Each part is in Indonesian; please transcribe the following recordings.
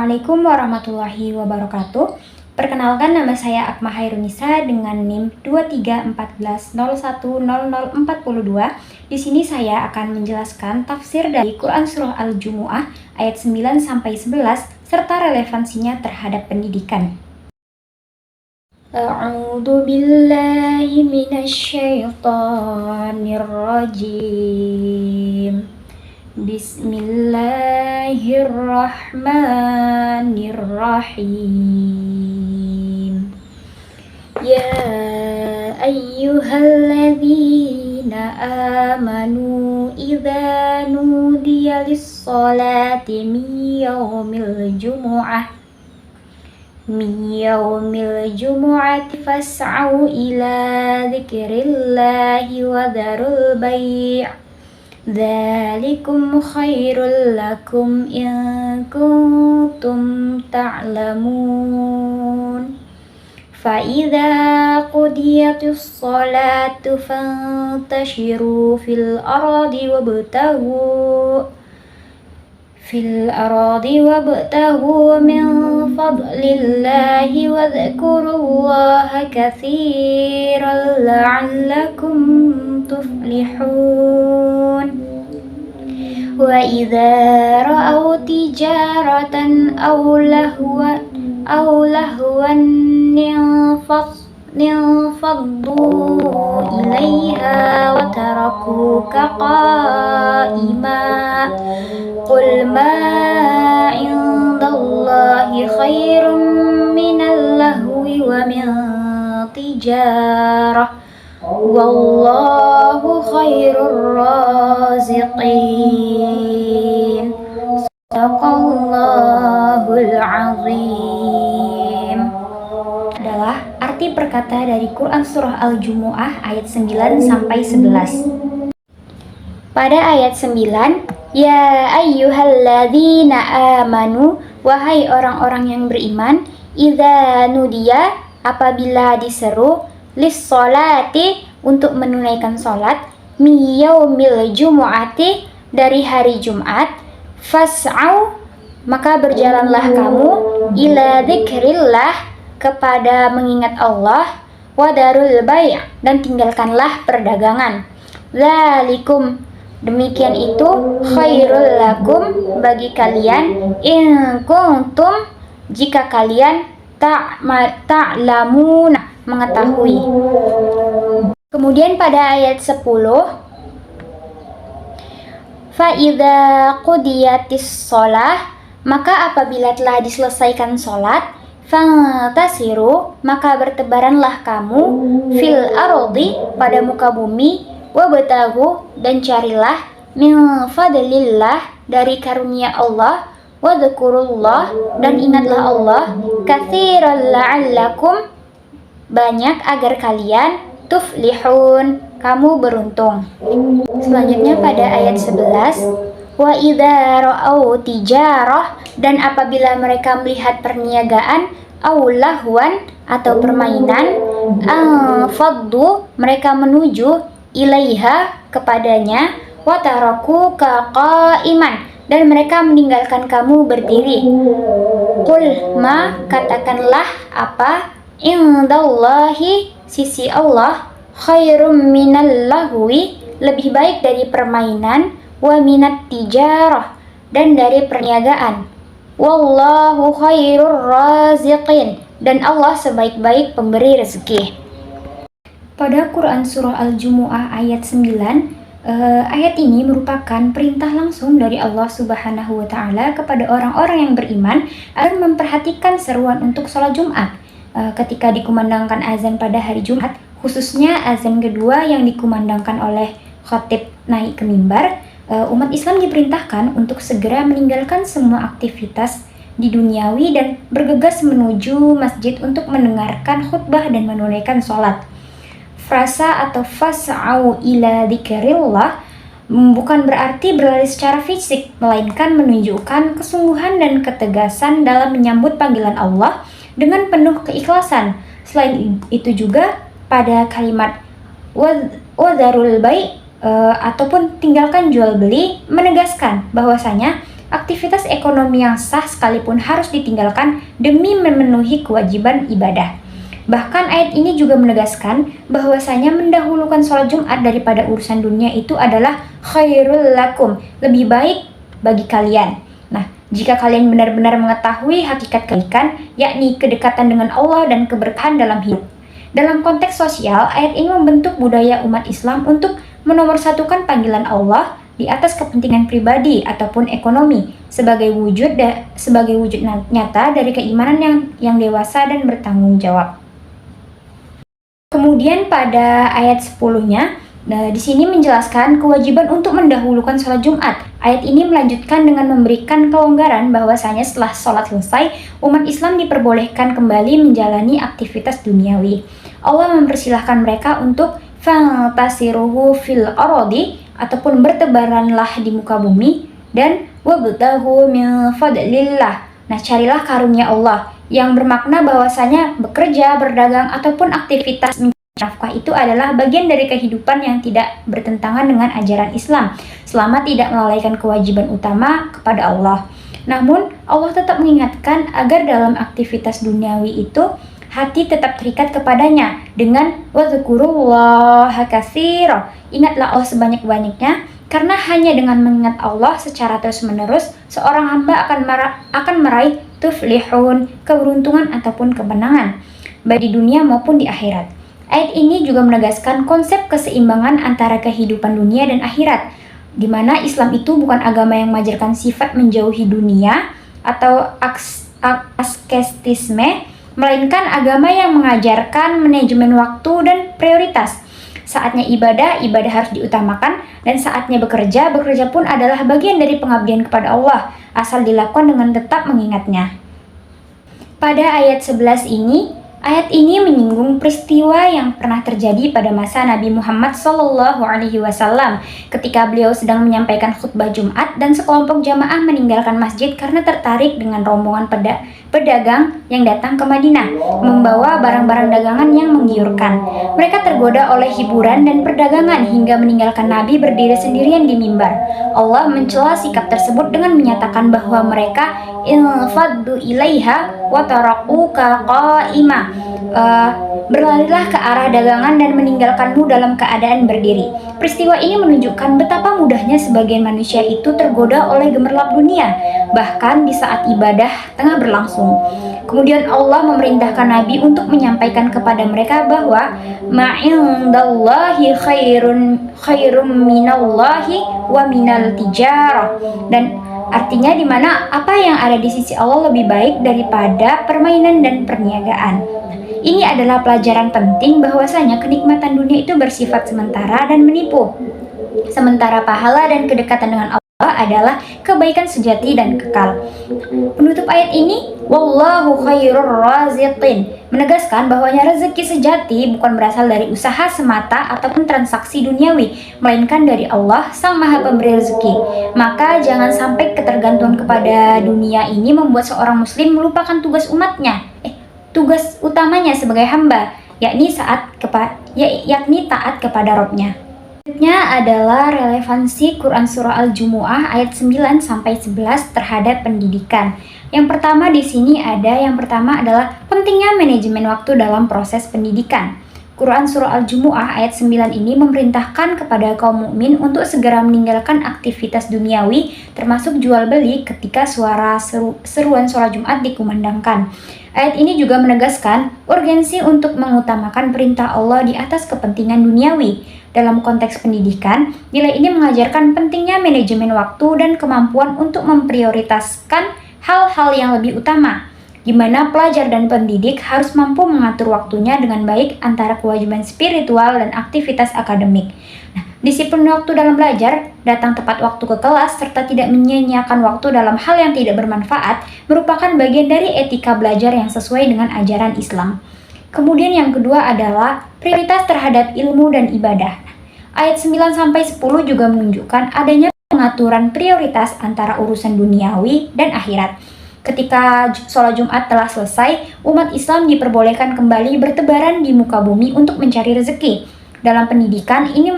Assalamualaikum warahmatullahi wabarakatuh. Perkenalkan, nama saya Akma Hairunisa dengan NIM 2314010042. Di sini saya akan menjelaskan tafsir dari Quran Surah Al-Jumu'ah ayat 9 sampai 11 serta relevansinya terhadap pendidikan. A'udzu billahi minasyaitonir rajim. Bismillahirrahmanirrahim. Ya ayyuhalladzina amanu idza nudiya lis-sholati min yaumil jumu'ati fas'au ila dzikrillahi wa dzarul bai'. Dzalikum khairul lakum in kuntum ta'lamun. Fa idza qudiyatis sholatu fantashiru fil ardi wabtaghu min fadlillahi wa dzkurullaha katsiran la'allakum tuflihun. Wa idza ra'aw tijaratan aw lahwan ninfaddu ilaiha wa tarakuka qa'ima. Qul ma indallahi khairum minal lahwi wa min tijarah wallahu khairur raziqin. Shadaqallahul azim. Adalah arti perkata dari Quran Surah Al-Jumu'ah ayat 9 sampai 11. Pada ayat 9, ya ayyuhalladzina amanu, wahai orang-orang yang beriman, idza nudiya, apabila diseru, lis-sholati, untuk menunaikan salat, mi yaumil jumu'ati, dari hari Jumat, fas'au, maka berjalanlah kamu, ila dzikrillah, kepada mengingat Allah, wa darul bai', dan tinggalkanlah perdagangan. Dzalikum, demikian itu, khairul lakum, bagi kalian, in kuntum, jika kalian ta'lamun, mengetahui. Kemudian pada ayat 10, fa idza qudiyatis shalah, maka apabila telah diselesaikan salat, fantasiru, maka bertebaranlah kamu, fil ardi, pada muka bumi, wabtaghu, dan carilah, min fadlillah, dari karunia Allah, wadhkurullah, dan ingatlah Allah, katsiran la'allakum, banyak agar kalian, tuflihun, kamu beruntung. Selanjutnya pada ayat 11, wa idza ra'au tijarah, dan apabila mereka melihat perniagaan, aw lahwan, atau permainan, anfaddu, mereka menuju, ilaiha, kepadanya, wa tarakuka qa'iman, dan mereka meninggalkan kamu berdiri. Qul ma, katakanlah apa, indallahi, sisi Allah, khairum minal lahwi, lebih baik dari permainan, wa minat tijarah, dan dari perniagaan. Wallahu khairur raziqin, dan Allah sebaik-baik pemberi rezeki. Pada Quran Surah Al-Jumu'ah ayat 9, ayat ini merupakan perintah langsung dari Allah Subhanahu wa Ta'ala kepada orang-orang yang beriman agar memperhatikan seruan untuk sholat Jumat. Ketika dikumandangkan azan pada hari Jumat, khususnya azan kedua yang dikumandangkan oleh khatib naik ke mimbar, umat Islam diperintahkan untuk segera meninggalkan semua aktivitas di duniawi dan bergegas menuju masjid untuk mendengarkan khutbah dan menunaikan sholat. Frasa atau fas'au ila dzikrillah bukan berarti berlari secara fisik, melainkan menunjukkan kesungguhan dan ketegasan dalam menyambut panggilan Allah dengan penuh keikhlasan. Selain itu juga pada kalimat wadharul bai' ataupun tinggalkan jual beli menegaskan bahwasanya aktivitas ekonomi yang sah sekalipun harus ditinggalkan demi memenuhi kewajiban ibadah. Bahkan ayat ini juga menegaskan bahwasanya mendahulukan sholat Jumat daripada urusan dunia itu adalah khairul lakum, lebih baik bagi kalian. Nah, jika kalian benar-benar mengetahui hakikat kebaikan, yakni kedekatan dengan Allah dan keberkahan dalam hidup. Dalam konteks sosial, ayat ini membentuk budaya umat Islam untuk menomorsatukan panggilan Allah di atas kepentingan pribadi ataupun ekonomi sebagai wujud nyata dari keimanan yang dewasa dan bertanggung jawab. Kemudian pada ayat 10-nya, di sini menjelaskan kewajiban untuk mendahulukan sholat Jumat. Ayat ini melanjutkan dengan memberikan kelonggaran bahwasanya setelah sholat selesai, umat Islam diperbolehkan kembali menjalani aktivitas duniawi. Allah mempersilahkan mereka untuk fantasiruhu fil arodi, ataupun bertebaranlah di muka bumi, dan wabtahu min fadlillah. Nah, carilah karunia Allah, yang bermakna bahwasanya bekerja, berdagang, ataupun aktivitas nafkah itu adalah bagian dari kehidupan yang tidak bertentangan dengan ajaran Islam, selama tidak melalaikan kewajiban utama kepada Allah. Namun, Allah tetap mengingatkan agar dalam aktivitas duniawi itu hati tetap terikat kepadanya dengan wadzukurullaha katsira. Ingatlah Allah sebanyak-banyaknya, karena hanya dengan mengingat Allah secara terus-menerus seorang hamba akan meraih tuflihun, keberuntungan ataupun kemenangan, baik di dunia maupun di akhirat. Ayat ini juga menegaskan konsep keseimbangan antara kehidupan dunia dan akhirat, di mana Islam itu bukan agama yang mengajarkan sifat menjauhi dunia atau asketisme, melainkan agama yang mengajarkan manajemen waktu dan prioritas. Saatnya ibadah harus diutamakan, dan saatnya bekerja pun adalah bagian dari pengabdian kepada Allah, asal dilakukan dengan tetap mengingatnya. Pada ayat 11 ini, ayat ini menyinggung peristiwa yang pernah terjadi pada masa Nabi Muhammad SAW ketika beliau sedang menyampaikan khutbah Jumat dan sekelompok jamaah meninggalkan masjid karena tertarik dengan rombongan pedagang yang datang ke Madinah membawa barang-barang dagangan yang menggiurkan. Mereka tergoda oleh hiburan dan perdagangan hingga meninggalkan Nabi berdiri sendirian di mimbar. Allah mencela sikap tersebut dengan menyatakan bahwa mereka infaddu ilaiha wa tarakuka qa'ima. Berlarilah ke arah dagangan dan meninggalkanmu dalam keadaan berdiri. Peristiwa ini menunjukkan betapa mudahnya sebagian manusia itu tergoda oleh gemerlap dunia, bahkan di saat ibadah tengah berlangsung. Kemudian Allah memerintahkan Nabi untuk menyampaikan kepada mereka bahwa ma'indallahi khairum minallahi wa minal tijarah, dan artinya di mana apa yang ada di sisi Allah lebih baik daripada permainan dan perniagaan. Ini adalah pelajaran penting bahwasanya kenikmatan dunia itu bersifat sementara dan menipu. Sementara pahala dan kedekatan dengan Allah adalah kebaikan sejati dan kekal. Penutup ayat ini, wallahu khairur raziqin, menegaskan bahwanya rezeki sejati bukan berasal dari usaha semata ataupun transaksi duniawi, melainkan dari Allah, Sang Maha Pemberi rezeki. Maka jangan sampai ketergantungan kepada dunia ini membuat seorang muslim melupakan tugas tugas utamanya sebagai hamba, yakni taat kepada Rabb-Nya. Selanjutnya adalah relevansi Quran Surah Al-Jumu'ah ayat 9-11 terhadap pendidikan. Yang pertama adalah pentingnya manajemen waktu dalam proses pendidikan. Quran Surah Al-Jumu'ah ayat 9 ini memerintahkan kepada kaum mukmin untuk segera meninggalkan aktivitas duniawi, termasuk jual beli ketika seruan sholat Jumat dikumandangkan. Ayat ini juga menegaskan urgensi untuk mengutamakan perintah Allah di atas kepentingan duniawi. Dalam konteks pendidikan, nilai ini mengajarkan pentingnya manajemen waktu dan kemampuan untuk memprioritaskan hal-hal yang lebih utama, di mana pelajar dan pendidik harus mampu mengatur waktunya dengan baik antara kewajiban spiritual dan aktivitas akademik. Disiplin waktu dalam belajar, datang tepat waktu ke kelas, serta tidak menyia-nyiakan waktu dalam hal yang tidak bermanfaat merupakan bagian dari etika belajar yang sesuai dengan ajaran Islam. Kemudian yang kedua adalah prioritas terhadap ilmu dan ibadah. Ayat 9-10 juga menunjukkan adanya pengaturan prioritas antara urusan duniawi dan akhirat. Ketika sholat Jumat telah selesai, umat Islam diperbolehkan kembali bertebaran di muka bumi untuk mencari rezeki. Dalam pendidikan, ini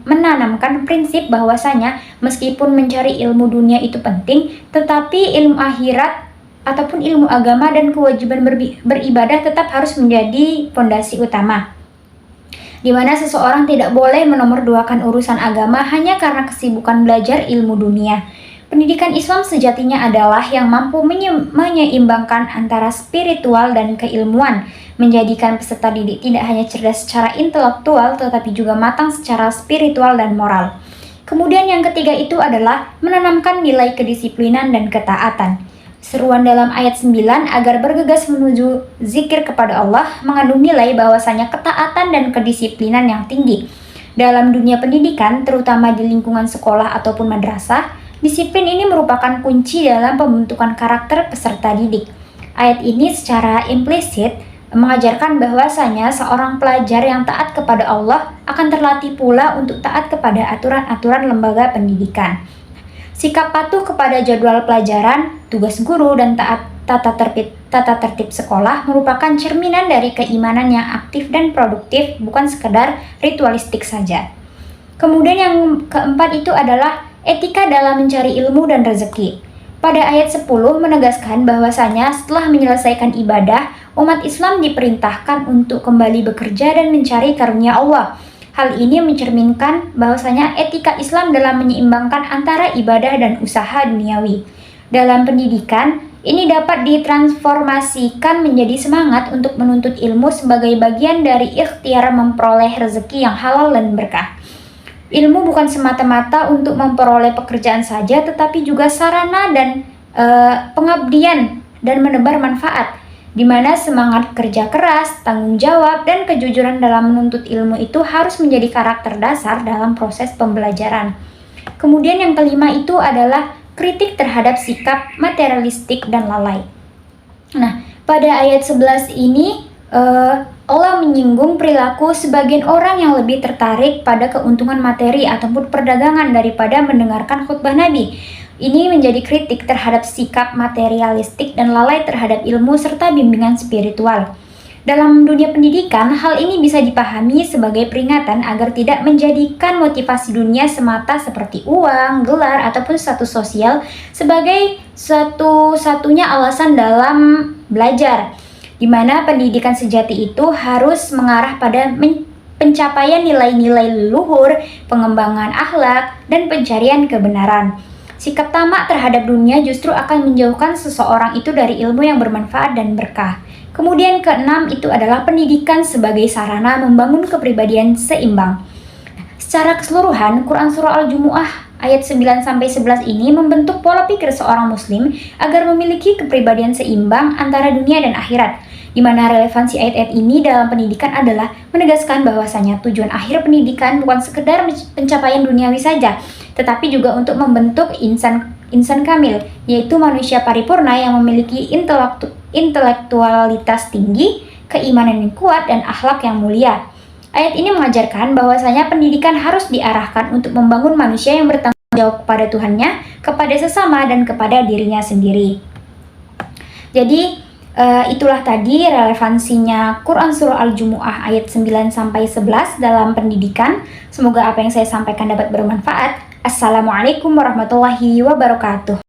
menanamkan prinsip bahwasanya meskipun mencari ilmu dunia itu penting, tetapi ilmu akhirat ataupun ilmu agama dan kewajiban beribadah tetap harus menjadi fondasi utama, di mana seseorang tidak boleh menomorduakan urusan agama hanya karena kesibukan belajar ilmu dunia. Pendidikan Islam sejatinya adalah yang mampu menyeimbangkan antara spiritual dan keilmuan, menjadikan peserta didik tidak hanya cerdas secara intelektual tetapi juga matang secara spiritual dan moral. Kemudian yang ketiga itu adalah menanamkan nilai kedisiplinan dan ketaatan. Seruan dalam ayat 9 agar bergegas menuju zikir kepada Allah mengandung nilai bahwasanya ketaatan dan kedisiplinan yang tinggi. Dalam dunia pendidikan, terutama di lingkungan sekolah ataupun madrasah, disiplin ini merupakan kunci dalam pembentukan karakter peserta didik. Ayat ini secara implisit mengajarkan bahwasanya seorang pelajar yang taat kepada Allah akan terlatih pula untuk taat kepada aturan-aturan lembaga pendidikan. Sikap patuh kepada jadwal pelajaran, tugas guru, dan tata tertib sekolah merupakan cerminan dari keimanan yang aktif dan produktif, bukan sekedar ritualistik saja. Kemudian yang keempat itu adalah etika dalam mencari ilmu dan rezeki. Pada ayat 10 menegaskan bahwasanya setelah menyelesaikan ibadah, umat Islam diperintahkan untuk kembali bekerja dan mencari karunia Allah. Hal ini mencerminkan bahwasanya etika Islam dalam menyeimbangkan antara ibadah dan usaha duniawi. Dalam pendidikan, ini dapat ditransformasikan menjadi semangat untuk menuntut ilmu sebagai bagian dari ikhtiar memperoleh rezeki yang halal dan berkah. Ilmu bukan semata-mata untuk memperoleh pekerjaan saja, tetapi juga sarana dan pengabdian dan menebar manfaat, di mana semangat kerja keras, tanggung jawab, dan kejujuran dalam menuntut ilmu itu harus menjadi karakter dasar dalam proses pembelajaran. Kemudian yang kelima itu adalah kritik terhadap sikap materialistik dan lalai. Nah, pada ayat 11 ini Allah menyinggung perilaku sebagian orang yang lebih tertarik pada keuntungan materi ataupun perdagangan daripada mendengarkan khutbah Nabi. Ini menjadi kritik terhadap sikap materialistik dan lalai terhadap ilmu serta bimbingan spiritual. Dalam dunia pendidikan, hal ini bisa dipahami sebagai peringatan agar tidak menjadikan motivasi dunia semata seperti uang, gelar, ataupun status sosial sebagai satu-satunya alasan dalam belajar, di mana pendidikan sejati itu harus mengarah pada pencapaian nilai-nilai leluhur, pengembangan akhlak, dan pencarian kebenaran. Sikap tamak terhadap dunia justru akan menjauhkan seseorang itu dari ilmu yang bermanfaat dan berkah. Kemudian keenam itu adalah pendidikan sebagai sarana membangun kepribadian seimbang. Secara keseluruhan, Quran Surah Al-Jumu'ah ayat 9-11 ini membentuk pola pikir seorang muslim agar memiliki kepribadian seimbang antara dunia dan akhirat, di mana relevansi ayat-ayat ini dalam pendidikan adalah menegaskan bahwasanya tujuan akhir pendidikan bukan sekedar pencapaian duniawi saja, tetapi juga untuk membentuk insan kamil, yaitu manusia paripurna yang memiliki intelektualitas tinggi, keimanan yang kuat, dan akhlak yang mulia. Ayat ini mengajarkan bahwasanya pendidikan harus diarahkan untuk membangun manusia yang bertanggung jawab kepada Tuhannya, kepada sesama, dan kepada dirinya sendiri. Jadi, itulah tadi relevansinya Quran Surah Al-Jumu'ah ayat 9-11 dalam pendidikan. Semoga apa yang saya sampaikan dapat bermanfaat. Assalamualaikum warahmatullahi wabarakatuh.